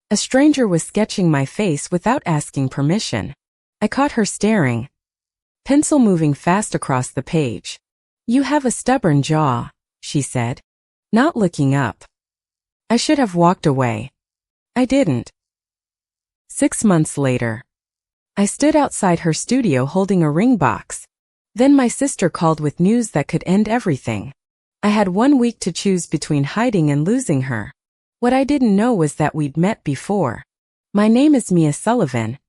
A stranger was sketching my face without asking permission. I caught her staring, pencil moving fast across the page. "You have a stubborn jaw," she said, not looking up. I should have walked away. I didn't. 6 months later, I stood outside her studio holding a ring box. Then my sister called with news that could end everything. I had 1 week to choose between hiding and losing her. What I didn't know was that we'd met before. My name is Mia Sullivan,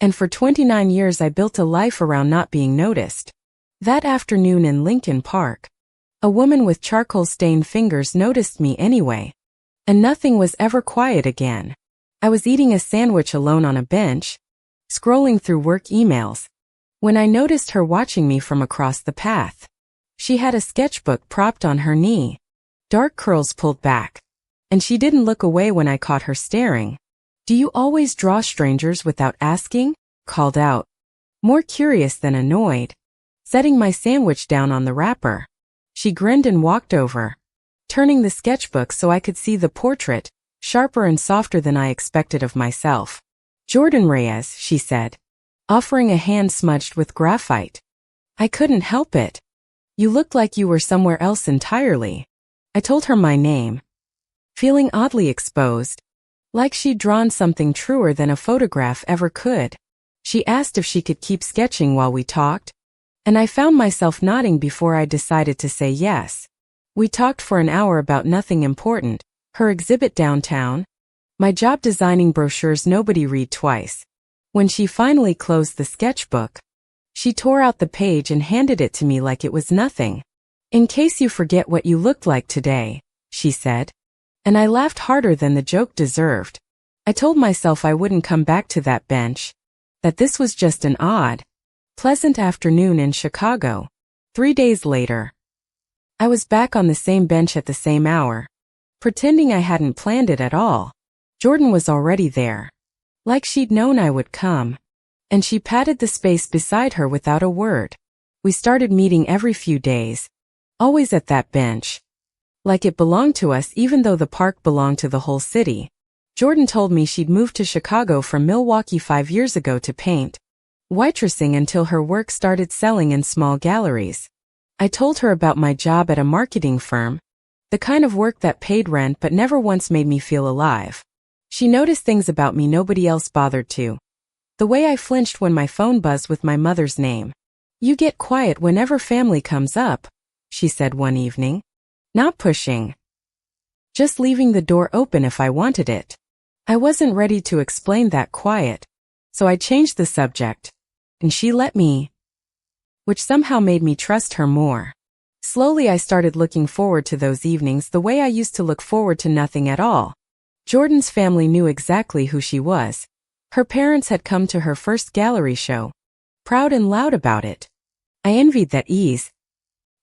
and for 29 years I built a life around not being noticed. That afternoon in Lincoln Park, a woman with charcoal-stained fingers noticed me anyway. And nothing was ever quiet again. I was eating a sandwich alone on a bench, scrolling through work emails, when I noticed her watching me from across the path. She had a sketchbook propped on her knee, dark curls pulled back, and she didn't look away when I caught her staring. "Do you always draw strangers without asking?" called out, more curious than annoyed, setting my sandwich down on the wrapper. She grinned and walked over, turning the sketchbook so I could see the portrait, sharper and softer than I expected of myself. "Jordan Reyes," she said, offering a hand smudged with graphite. I couldn't help it. "You looked like you were somewhere else entirely." I told her my name, feeling oddly exposed, like she'd drawn something truer than a photograph ever could. She asked if she could keep sketching while we talked, and I found myself nodding before I decided to say yes. We talked for an hour about nothing important, her exhibit downtown, my job designing brochures nobody read twice. When she finally closed the sketchbook, she tore out the page and handed it to me like it was nothing. "In case you forget what you looked like today," she said, and I laughed harder than the joke deserved. I told myself I wouldn't come back to that bench, that this was just an odd, pleasant afternoon in Chicago. 3 days later, I was back on the same bench at the same hour, pretending I hadn't planned it at all. Jordan was already there, like she'd known I would come, and she patted the space beside her without a word. We started meeting every few days, always at that bench, like it belonged to us even though the park belonged to the whole city. Jordan told me she'd moved to Chicago from Milwaukee 5 years ago to paint, waitressing until her work started selling in small galleries. I told her about my job at a marketing firm, the kind of work that paid rent but never once made me feel alive. She noticed things about me nobody else bothered to. The way I flinched when my phone buzzed with my mother's name. "You get quiet whenever family comes up," she said one evening. Not pushing, just leaving the door open if I wanted it. I wasn't ready to explain that quiet, so I changed the subject, and she let me, which somehow made me trust her more. Slowly I started looking forward to those evenings the way I used to look forward to nothing at all. Jordan's family knew exactly who she was. Her parents had come to her first gallery show, proud and loud about it. I envied that ease.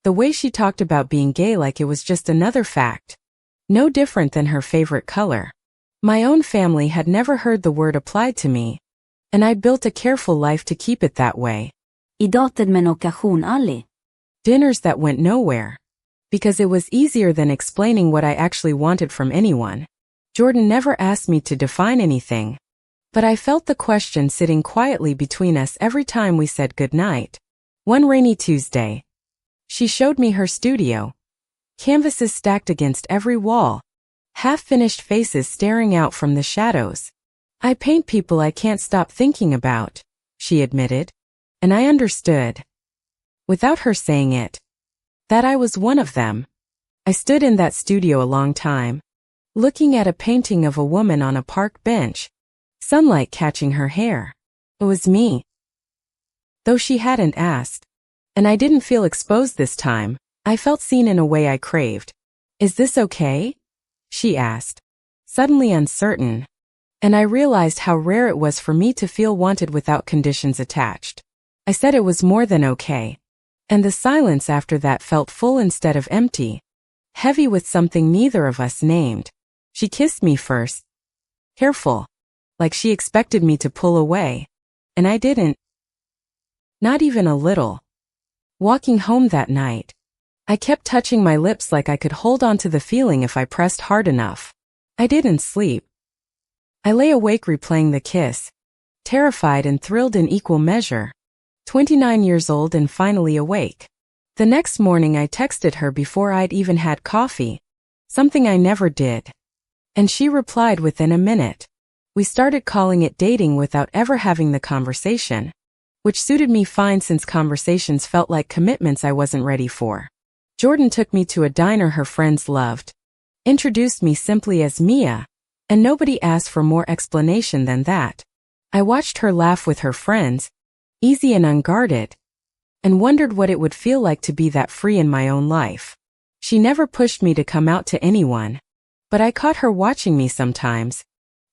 The way she talked about being gay like it was just another fact, no different than her favorite color. My own family had never heard the word applied to me, and I'd built a careful life to keep it that way. Idag tid med okcasion Ali. Dinners that went nowhere, because it was easier than explaining what I actually wanted from anyone. Jordan never asked me to define anything, but I felt the question sitting quietly between us every time we said goodnight. One rainy Tuesday, she showed me her studio, canvases stacked against every wall, half-finished faces staring out from the shadows. "I paint people I can't stop thinking about," she admitted, and I understood, without her saying it, that I was one of them. I stood in that studio a long time, looking at a painting of a woman on a park bench, sunlight catching her hair. It was me, though she hadn't asked, and I didn't feel exposed this time. I felt seen in a way I craved. "Is this okay?" she asked, suddenly uncertain, and I realized how rare it was for me to feel wanted without conditions attached. I said it was more than okay, and the silence after that felt full instead of empty, heavy with something neither of us named. She kissed me first, careful, like she expected me to pull away, and I didn't. Not even a little. Walking home that night, I kept touching my lips like I could hold on to the feeling if I pressed hard enough. I didn't sleep. I lay awake replaying the kiss, terrified and thrilled in equal measure. 29 years old and finally awake. The next morning I texted her before I'd even had coffee, something I never did. And she replied within a minute. We started calling it dating without ever having the conversation, which suited me fine since conversations felt like commitments I wasn't ready for. Jordan took me to a diner her friends loved, introduced me simply as Mia, and nobody asked for more explanation than that. I watched her laugh with her friends, easy and unguarded, and wondered what it would feel like to be that free in my own life. She never pushed me to come out to anyone, but I caught her watching me sometimes,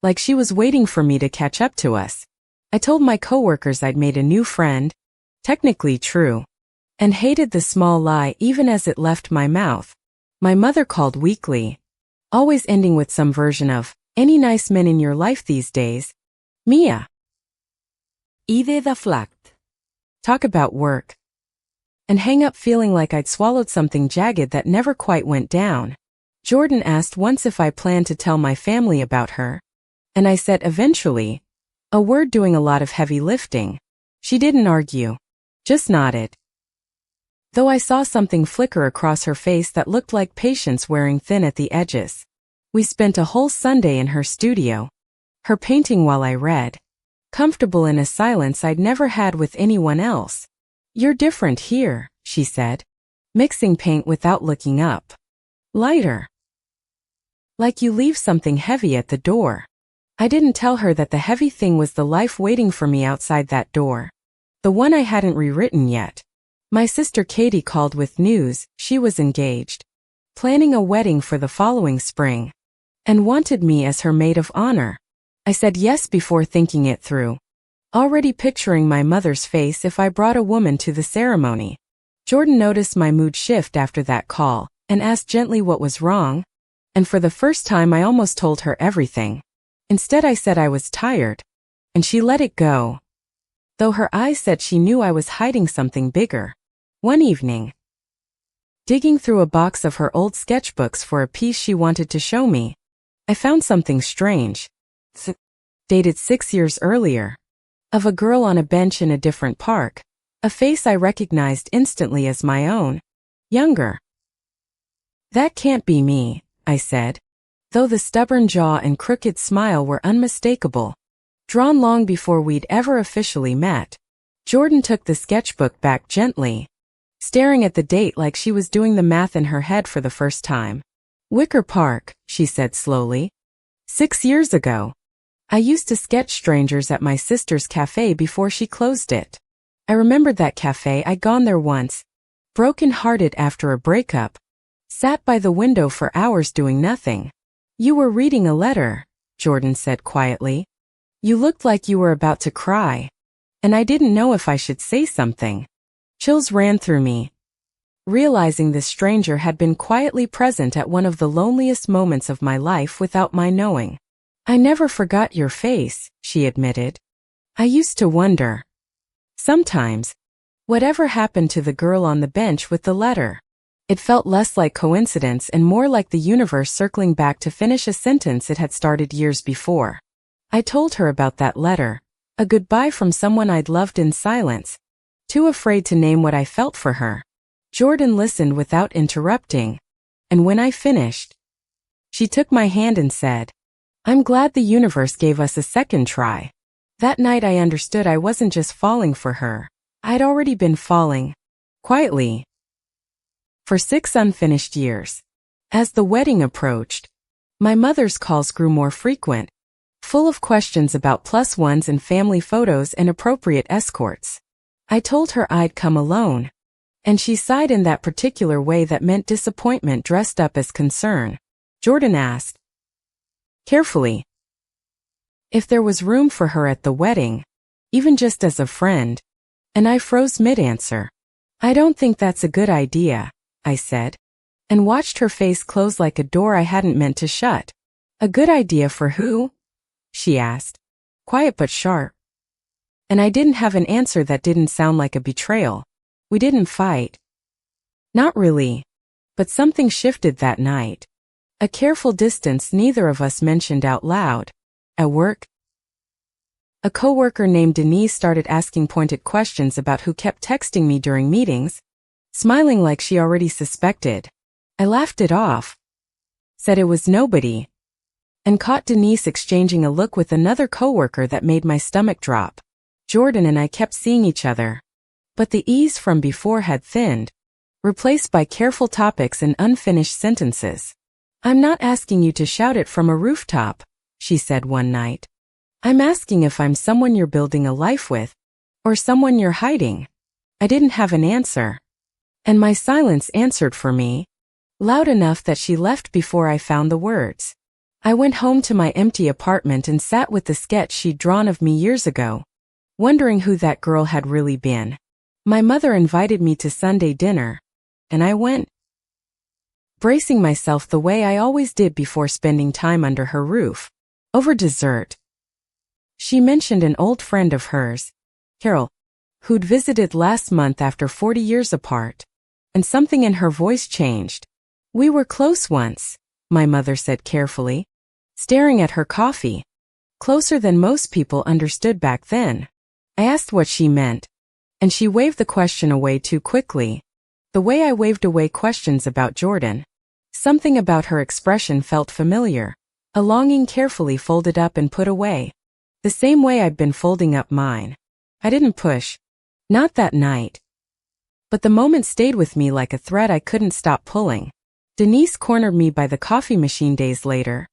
like she was waiting for me to catch up to us. I told my coworkers I'd made a new friend, technically true, and hated the small lie even as it left my mouth. My mother called weekly, always ending with some version of, "Any nice men in your life these days? Mia." Ide the flakt. Talk about work. And hang up feeling like I'd swallowed something jagged that never quite went down. Jordan asked once if I planned to tell my family about her, and I said eventually, a word doing a lot of heavy lifting. She didn't argue, just nodded. Though I saw something flicker across her face that looked like patience wearing thin at the edges. We spent a whole Sunday in her studio, her painting while I read, comfortable in a silence I'd never had with anyone else. "You're different here," she said, mixing paint without looking up. "Lighter. Like you leave something heavy at the door." I didn't tell her that the heavy thing was the life waiting for me outside that door. The one I hadn't rewritten yet. My sister Katie called with news she was engaged, planning a wedding for the following spring, and wanted me as her maid of honor. I said yes before thinking it through, already picturing my mother's face if I brought a woman to the ceremony. Jordan noticed my mood shift after that call and asked gently what was wrong, and for the first time I almost told her everything. Instead I said I was tired, and she let it go, though her eyes said she knew I was hiding something bigger. One evening, digging through a box of her old sketchbooks for a piece she wanted to show me, I found something strange, dated 6 years earlier, of a girl on a bench in a different park, a face I recognized instantly as my own, younger. "That can't be me," I said, though the stubborn jaw and crooked smile were unmistakable, drawn long before we'd ever officially met. Jordan took the sketchbook back gently, staring at the date like she was doing the math in her head for the first time. "Wicker Park," she said slowly. 6 years ago. I used to sketch strangers at my sister's cafe before she closed it. I remembered that cafe. I'd gone there once, broken-hearted after a breakup, sat by the window for hours doing nothing. "You were reading a letter," Jordan said quietly. "You looked like you were about to cry, and I didn't know if I should say something." Chills ran through me, realizing this stranger had been quietly present at one of the loneliest moments of my life without my knowing. "I never forgot your face," she admitted. "I used to wonder, sometimes, whatever happened to the girl on the bench with the letter." It felt less like coincidence and more like the universe circling back to finish a sentence it had started years before. I told her about that letter, a goodbye from someone I'd loved in silence, too afraid to name what I felt for her. Jordan listened without interrupting, and when I finished, she took my hand and said, "I'm glad the universe gave us a second try." That night I understood I wasn't just falling for her. I'd already been falling, quietly, for 6 unfinished years. As the wedding approached, my mother's calls grew more frequent, full of questions about +1s and family photos and appropriate escorts. I told her I'd come alone, and she sighed in that particular way that meant disappointment dressed up as concern. Jordan asked, carefully, if there was room for her at the wedding, even just as a friend, and I froze mid-answer. "I don't think that's a good idea," I said, and watched her face close like a door I hadn't meant to shut. "A good idea for who?" she asked, quiet but sharp. And I didn't have an answer that didn't sound like a betrayal. We didn't fight. Not really. But something shifted that night. A careful distance neither of us mentioned out loud. At work, a coworker named Denise started asking pointed questions about who kept texting me during meetings, smiling like she already suspected. I laughed it off, said it was nobody, and caught Denise exchanging a look with another coworker that made my stomach drop. Jordan and I kept seeing each other, but the ease from before had thinned, replaced by careful topics and unfinished sentences. "I'm not asking you to shout it from a rooftop," she said one night. "I'm asking if I'm someone you're building a life with, or someone you're hiding." I didn't have an answer, and my silence answered for me, loud enough that she left before I found the words. I went home to my empty apartment and sat with the sketch she'd drawn of me years ago, wondering who that girl had really been. My mother invited me to Sunday dinner, and I went, bracing myself the way I always did before spending time under her roof. Over dessert, she mentioned an old friend of hers, Carol, who'd visited last month after 40 years apart, and something in her voice changed. "We were close once," my mother said carefully, staring at her coffee. Closer than most people understood back then. I asked what she meant, and she waved the question away too quickly, the way I waved away questions about Jordan. Something about her expression felt familiar, a longing carefully folded up and put away, the same way I'd been folding up mine. I didn't push, not that night, but the moment stayed with me like a thread I couldn't stop pulling. Denise cornered me by the coffee machine days later,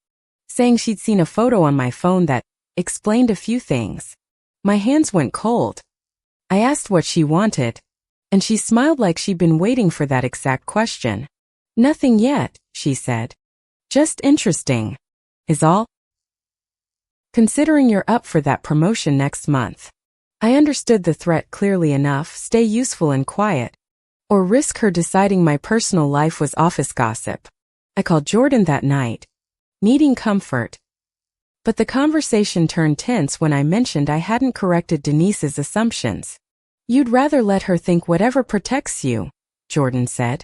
saying she'd seen a photo on my phone that explained a few things. My hands went cold. I asked what she wanted, and she smiled like she'd been waiting for that exact question. "Nothing yet," she said. "Just interesting, is all. Considering you're up for that promotion next month." I understood the threat clearly enough: stay useful and quiet, or risk her deciding my personal life was office gossip. I called Jordan that night, needing comfort. But the conversation turned tense when I mentioned I hadn't corrected Denise's assumptions. "You'd rather let her think whatever protects you," Jordan said,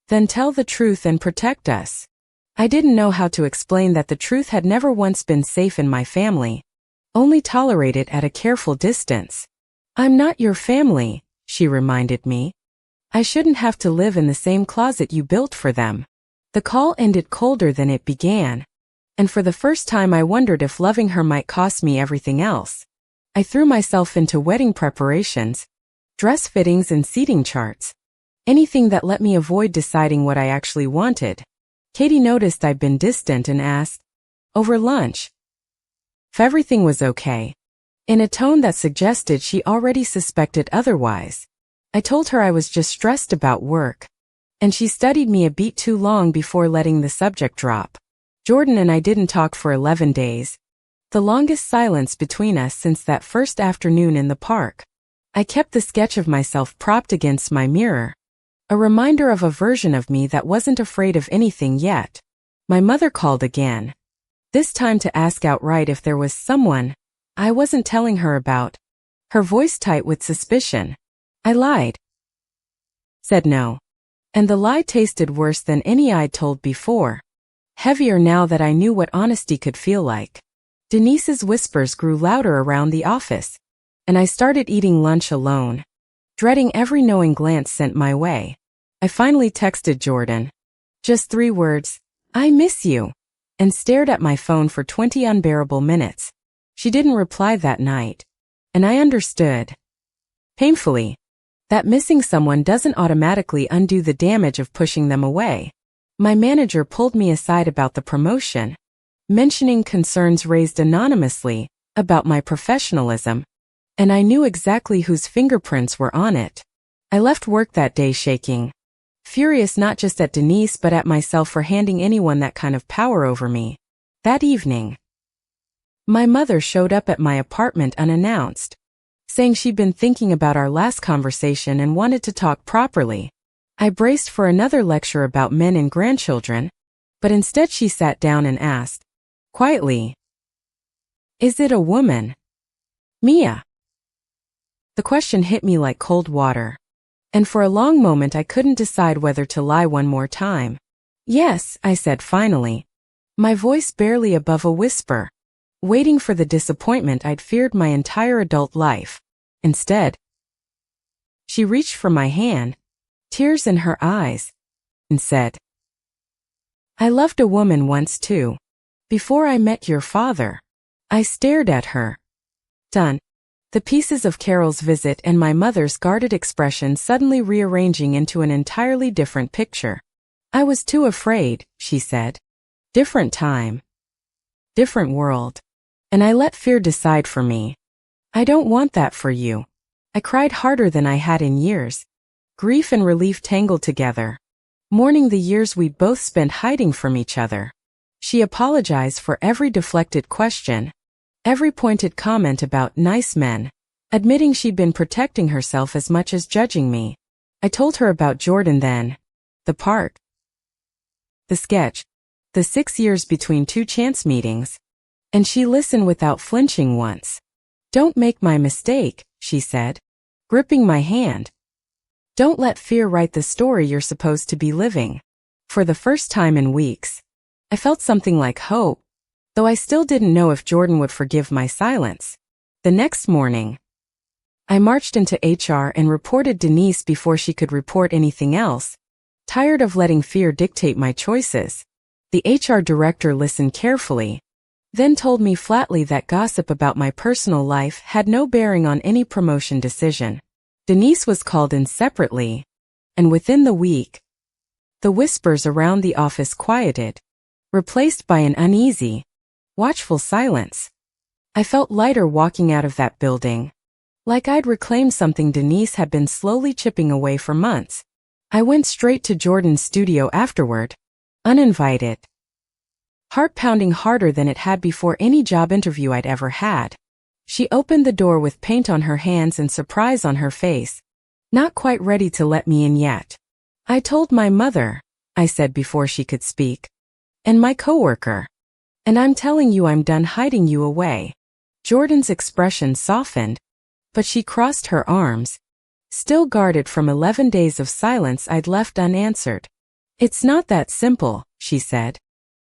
"than tell the truth and protect us." I didn't know how to explain that the truth had never once been safe in my family, only tolerated at a careful distance. "I'm not your family," she reminded me. "I shouldn't have to live in the same closet you built for them." The call ended colder than it began, and for the first time I wondered if loving her might cost me everything else. I threw myself into wedding preparations, dress fittings and seating charts, anything that let me avoid deciding what I actually wanted. Katie noticed I'd been distant and asked, "Over lunch?" if everything was okay, in a tone that suggested she already suspected otherwise. I told her I was just stressed about work, and she studied me a beat too long before letting the subject drop. Jordan and I didn't talk for 11 days, the longest silence between us since that first afternoon in the park. I kept the sketch of myself propped against my mirror, a reminder of a version of me that wasn't afraid of anything yet. My mother called again, this time to ask outright if there was someone I wasn't telling her about, her voice tight with suspicion. I lied, said no, and the lie tasted worse than any I'd told before, heavier now that I knew what honesty could feel like. Denise's whispers grew louder around the office, and I started eating lunch alone, dreading every knowing glance sent my way. I finally texted Jordan, just 3 words, "I miss you," and stared at my phone for 20 unbearable minutes. She didn't reply that night, and I understood, painfully, that missing someone doesn't automatically undo the damage of pushing them away. My manager pulled me aside about the promotion, mentioning concerns raised anonymously about my professionalism, and I knew exactly whose fingerprints were on it. I left work that day shaking, furious not just at Denise but at myself for handing anyone that kind of power over me. That evening, my mother showed up at my apartment unannounced, saying she'd been thinking about our last conversation and wanted to talk properly. I braced for another lecture about men and grandchildren, but instead she sat down and asked, quietly, "Is it a woman?" "Mia." The question hit me like cold water, and for a long moment I couldn't decide whether to lie one more time. "Yes," I said finally, my voice barely above a whisper. waiting for the disappointment I'd feared my entire adult life. Instead, she reached for my hand, tears in her eyes, and said, "I loved a woman once too. Before I met your father." I stared at her. Done. The pieces of Carol's visit and my mother's guarded expression suddenly rearranging into an entirely different picture. "I was too afraid," she said. "Different time. Different world. And I let fear decide for me. I don't want that for you." I cried harder than I had in years. Grief and relief tangled together, mourning the years we'd both spent hiding from each other. She apologized for every deflected question, every pointed comment about nice men, admitting she'd been protecting herself as much as judging me. I told her about Jordan then, the part, the sketch, the 6 years between 2 chance meetings, and she listened without flinching once. "Don't make my mistake," she said, gripping my hand. "Don't let fear write the story you're supposed to be living." For the first time in weeks, I felt something like hope, though I still didn't know if Jordan would forgive my silence. The next morning, I marched into HR and reported Denise before she could report anything else, tired of letting fear dictate my choices. The HR director listened carefully, then told me flatly that gossip about my personal life had no bearing on any promotion decision. Denise was called in separately, and within the week, the whispers around the office quieted, replaced by an uneasy, watchful silence. I felt lighter walking out of that building, like I'd reclaimed something Denise had been slowly chipping away for months. I went straight to Jordan's studio afterward, uninvited, heart pounding harder than it had before any job interview I'd ever had. She opened the door with paint on her hands and surprise on her face, not quite ready to let me in yet. "I told my mother," I said before she could speak, "and my coworker. And I'm telling you I'm done hiding you away." Jordan's expression softened, but she crossed her arms, still guarded from 11 days of silence I'd left unanswered. "It's not that simple," she said.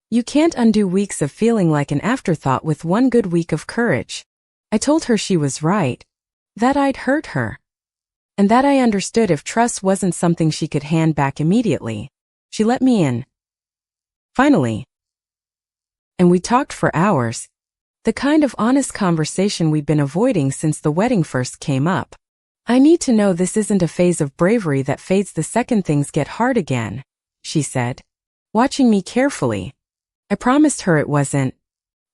"You can't undo weeks of feeling like an afterthought with one good week of courage." I told her she was right, that I'd hurt her, and that I understood if trust wasn't something she could hand back immediately. She let me in, finally, and we talked for hours, the kind of honest conversation we'd been avoiding since the wedding first came up. "I need to know this isn't a phase of bravery that fades the second things get hard again," she said, watching me carefully. I promised her it wasn't,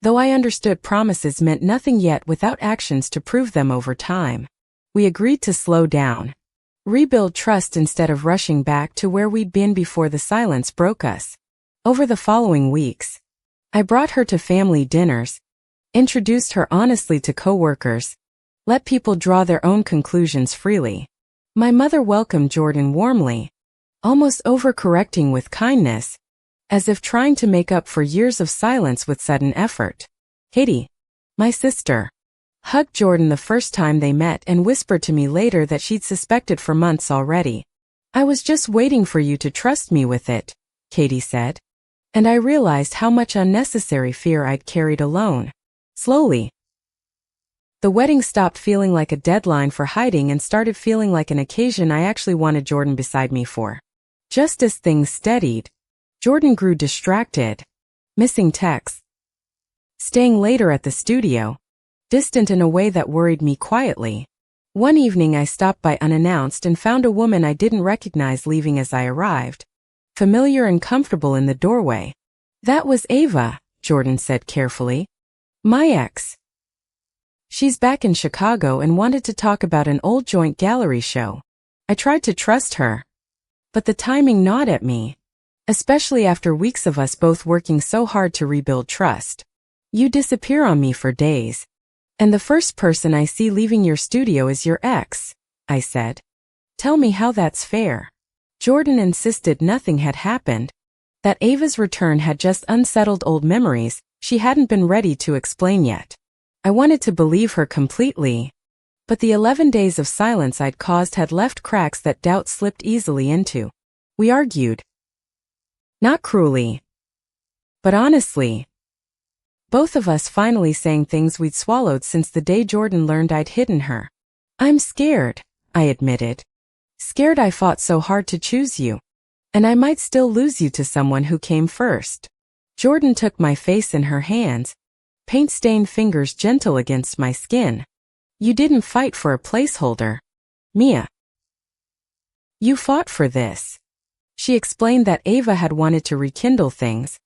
though I understood promises meant nothing yet without actions to prove them over time. We agreed to slow down, rebuild trust instead of rushing back to where we'd been before the silence broke us. Over the following weeks, I brought her to family dinners, introduced her honestly to coworkers, let people draw their own conclusions freely. My mother welcomed Jordan warmly, almost overcorrecting with kindness, as if trying to make up for years of silence with sudden effort. Katie, my sister, hugged Jordan the first time they met and whispered to me later that she'd suspected for months already. "I was just waiting for you to trust me with it," Katie said. And I realized how much unnecessary fear I'd carried alone. Slowly, the wedding stopped feeling like a deadline for hiding and started feeling like an occasion I actually wanted Jordan beside me for. Just as things steadied, Jordan grew distracted, missing texts, staying later at the studio, distant in a way that worried me quietly. One evening I stopped by unannounced and found a woman I didn't recognize leaving as I arrived, familiar and comfortable in the doorway. "That was Ava," Jordan said carefully. "My ex. She's back in Chicago and wanted to talk about an old joint gallery show." I tried to trust her, but the timing gnawed at me, especially after weeks of us both working so hard to rebuild trust. "You disappear on me for days, and the first person I see leaving your studio is your ex," I said. "Tell me how that's fair." Jordan insisted nothing had happened, that Ava's return had just unsettled old memories she hadn't been ready to explain yet. I wanted to believe her completely, but the 11 days of silence I'd caused had left cracks that doubt slipped easily into. We argued. Not cruelly, but honestly. Both of us finally saying things we'd swallowed since the day Jordan learned I'd hidden her. I'm scared, I admitted. Scared I fought so hard to choose you. And I might still lose you to someone who came first. Jordan took my face in her hands, paint-stained fingers gentle against my skin. You didn't fight for a placeholder, Mia. You fought for this. She explained that Ava had wanted to rekindle things,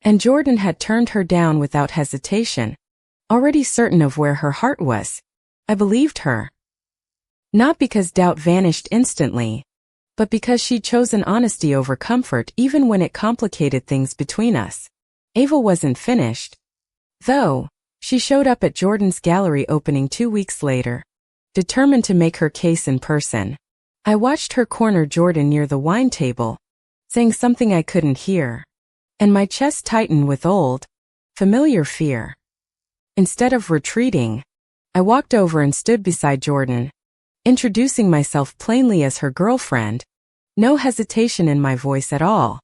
and Jordan had turned her down without hesitation. Already certain of where her heart was, I believed her. Not because doubt vanished instantly, but because she'd chosen honesty over comfort even when it complicated things between us. Ava wasn't finished, though. She showed up at Jordan's gallery opening 2 weeks later, determined to make her case in person. I watched her corner Jordan near the wine table, saying something I couldn't hear, and my chest tightened with old, familiar fear. Instead of retreating, I walked over and stood beside Jordan, introducing myself plainly as her girlfriend, no hesitation in my voice at all.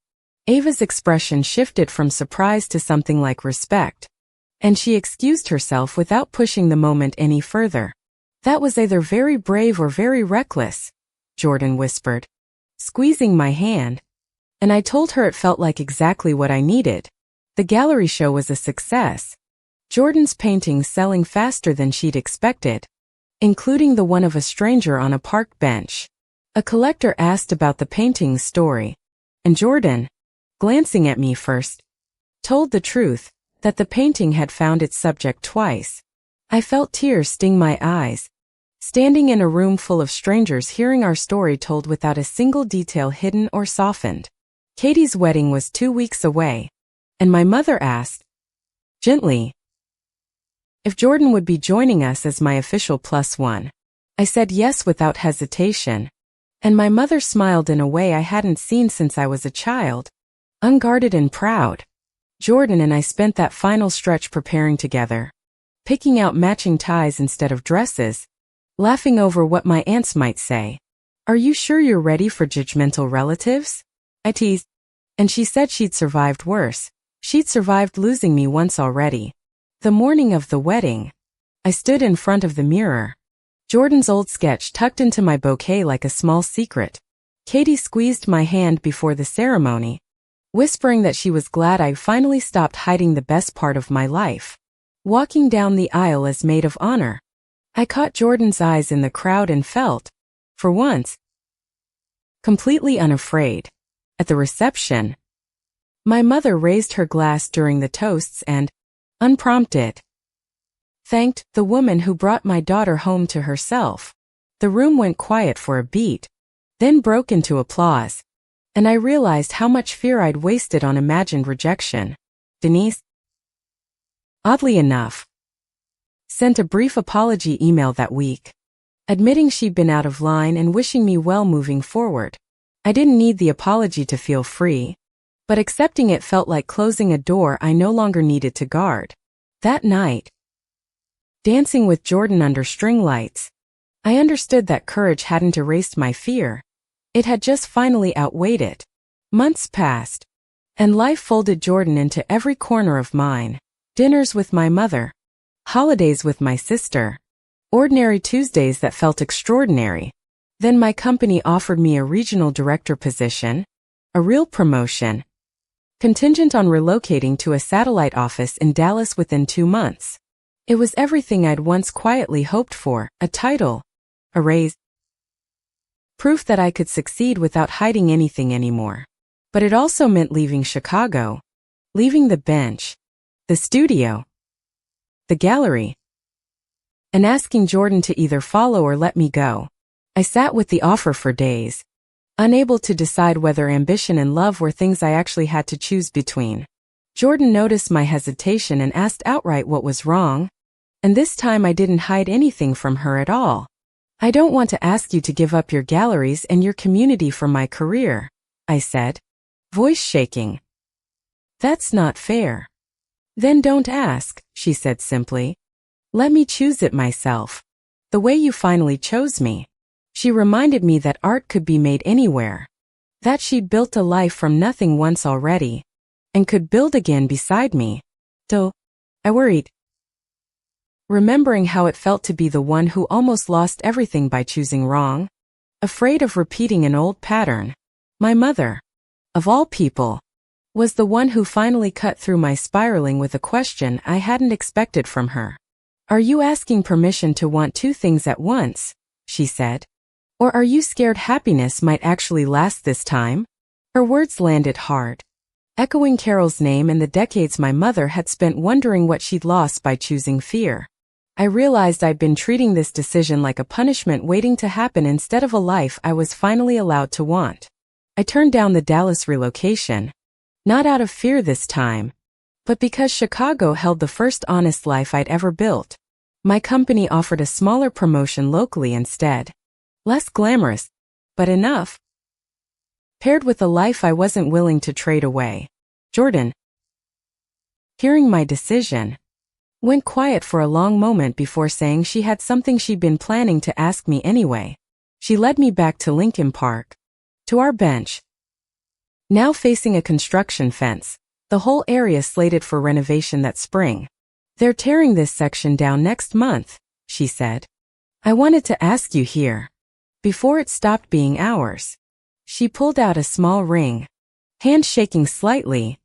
Ava's expression shifted from surprise to something like respect, and she excused herself without pushing the moment any further. That was either very brave or very reckless, Jordan whispered, squeezing my hand, and I told her it felt like exactly what I needed. The gallery show was a success, Jordan's paintings selling faster than she'd expected, including the one of a stranger on a park bench. A collector asked about the painting's story, and Jordan, glancing at me first, told the truth, that the painting had found its subject twice. I felt tears sting my eyes, standing in a room full of strangers hearing our story told without a single detail hidden or softened. Katie's wedding was 2 weeks away, and my mother asked, gently, if Jordan would be joining us as my official +1. I said yes without hesitation, and my mother smiled in a way I hadn't seen since I was a child, unguarded and proud. Jordan and I spent that final stretch preparing together, picking out matching ties instead of dresses, laughing over what my aunts might say. Are you sure you're ready for judgmental relatives? I teased, and she said she'd survived worse. She'd survived losing me once already. The morning of the wedding, I stood in front of the mirror, Jordan's old sketch tucked into my bouquet like a small secret. Katie squeezed my hand before the ceremony, whispering that she was glad I finally stopped hiding the best part of my life. Walking down the aisle as maid of honor, I caught Jordan's eyes in the crowd and felt, for once, completely unafraid. At the reception, my mother raised her glass during the toasts and, unprompted, thanked the woman who brought my daughter home to herself. The room went quiet for a beat, then broke into applause, and I realized how much fear I'd wasted on imagined rejection. Denise, oddly enough, sent a brief apology email that week, admitting she'd been out of line and wishing me well moving forward. I didn't need the apology to feel free, but accepting it felt like closing a door I no longer needed to guard. That night, dancing with Jordan under string lights, I understood that courage hadn't erased my fear. It had just finally outweighed it. Months passed, and life folded Jordan into every corner of mine. Dinners with my mother, holidays with my sister, ordinary Tuesdays that felt extraordinary. Then my company offered me a regional director position, a real promotion, contingent on relocating to a satellite office in Dallas within 2 months. It was everything I'd once quietly hoped for, a title, a raise, proof that I could succeed without hiding anything anymore. But it also meant leaving Chicago, leaving the bench, the studio, the gallery, and asking Jordan to either follow or let me go. I sat with the offer for days, unable to decide whether ambition and love were things I actually had to choose between. Jordan noticed my hesitation and asked outright what was wrong, and this time I didn't hide anything from her at all. I don't want to ask you to give up your galleries and your community for my career, I said, voice shaking. That's not fair. Then don't ask, she said simply. Let me choose it myself. The way you finally chose me. She reminded me that art could be made anywhere, that she'd built a life from nothing once already, and could build again beside me. So, I worried, remembering how it felt to be the one who almost lost everything by choosing wrong. Afraid of repeating an old pattern. My mother, of all people, was the one who finally cut through my spiraling with a question I hadn't expected from her. Are you asking permission to want two things at once? She said. Or are you scared happiness might actually last this time? Her words landed hard, echoing Carol's name and the decades my mother had spent wondering what she'd lost by choosing fear. I realized I'd been treating this decision like a punishment waiting to happen instead of a life I was finally allowed to want. I turned down the Dallas relocation, not out of fear this time, but because Chicago held the first honest life I'd ever built. My company offered a smaller promotion locally instead. Less glamorous, but enough. Paired with a life I wasn't willing to trade away. Jordan, hearing my decision, went quiet for a long moment before saying she had something she'd been planning to ask me anyway. She led me back to Lincoln Park, to our bench, now facing a construction fence, the whole area slated for renovation that spring. They're tearing this section down next month, she said. I wanted to ask you here, before it stopped being ours. She pulled out a small ring, hand shaking slightly,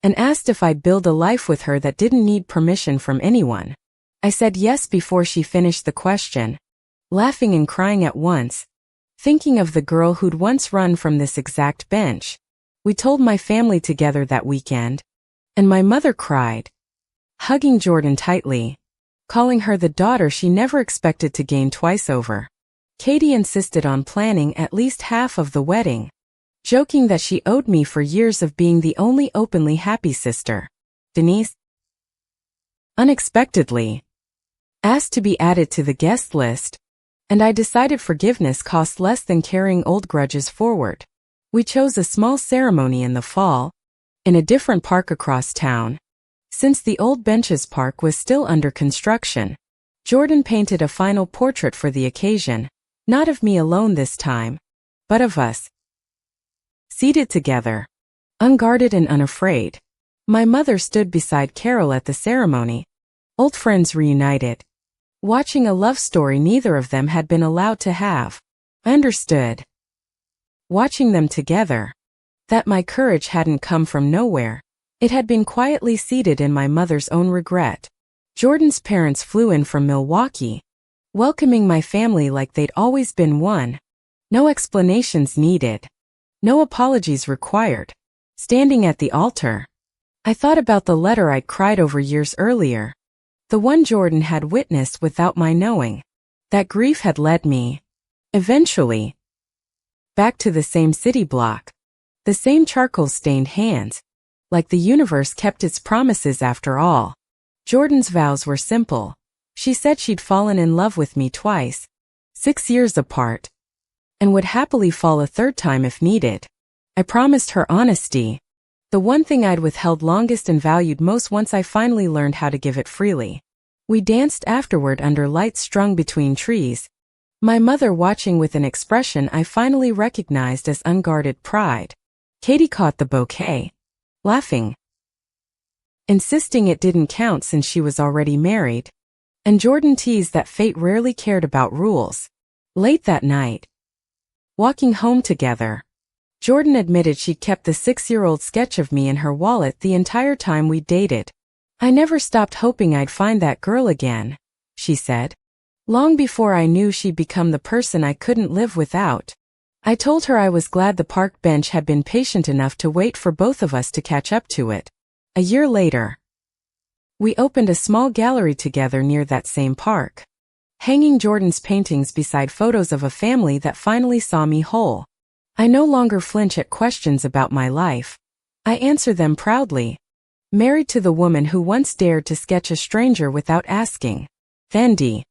and asked if I'd build a life with her that didn't need permission from anyone. I said yes before she finished the question, laughing and crying at once, thinking of the girl who'd once run from this exact bench. We told my family together that weekend, and my mother cried, hugging Jordan tightly, calling her the daughter she never expected to gain twice over. Katie insisted on planning at least half of the wedding, joking that she owed me for years of being the only openly happy sister. Denise, unexpectedly, asked to be added to the guest list, and I decided forgiveness cost less than carrying old grudges forward. We chose a small ceremony in the fall, in a different park across town. Since the old benches park was still under construction, Jordan painted a final portrait for the occasion, not of me alone this time, but of us, seated together, unguarded and unafraid. My mother stood beside Carol at the ceremony, old friends reunited, watching a love story neither of them had been allowed to have. I understood, watching them together, that my courage hadn't come from nowhere. It had been quietly seated in my mother's own regret. Jordan's parents flew in from Milwaukee, welcoming my family like they'd always been one. No explanations needed. No apologies required. Standing at the altar, I thought about the letter I'd cried over years earlier. The one Jordan had witnessed without my knowing. That grief had led me, eventually, back to the same city block. The same charcoal-stained hands. Like the universe kept its promises after all. Jordan's vows were simple. She said she'd fallen in love with me twice, 6 years apart, and would happily fall a third time if needed. I promised her honesty, the one thing I'd withheld longest and valued most once I finally learned how to give it freely. We danced afterward under lights strung between trees, my mother watching with an expression I finally recognized as unguarded pride. Katie caught the bouquet, laughing, insisting it didn't count since she was already married, and Jordan teased that fate rarely cared about rules. Late that night, walking home together, Jordan admitted she'd kept the 6-year-old sketch of me in her wallet the entire time we dated. I never stopped hoping I'd find that girl again, she said. Long before I knew she'd become the person I couldn't live without. I told her I was glad the park bench had been patient enough to wait for both of us to catch up to it. A year later, we opened a small gallery together near that same park, hanging Jordan's paintings beside photos of a family that finally saw me whole. I no longer flinch at questions about my life. I answer them proudly. Married to the woman who once dared to sketch a stranger without asking. Fendi.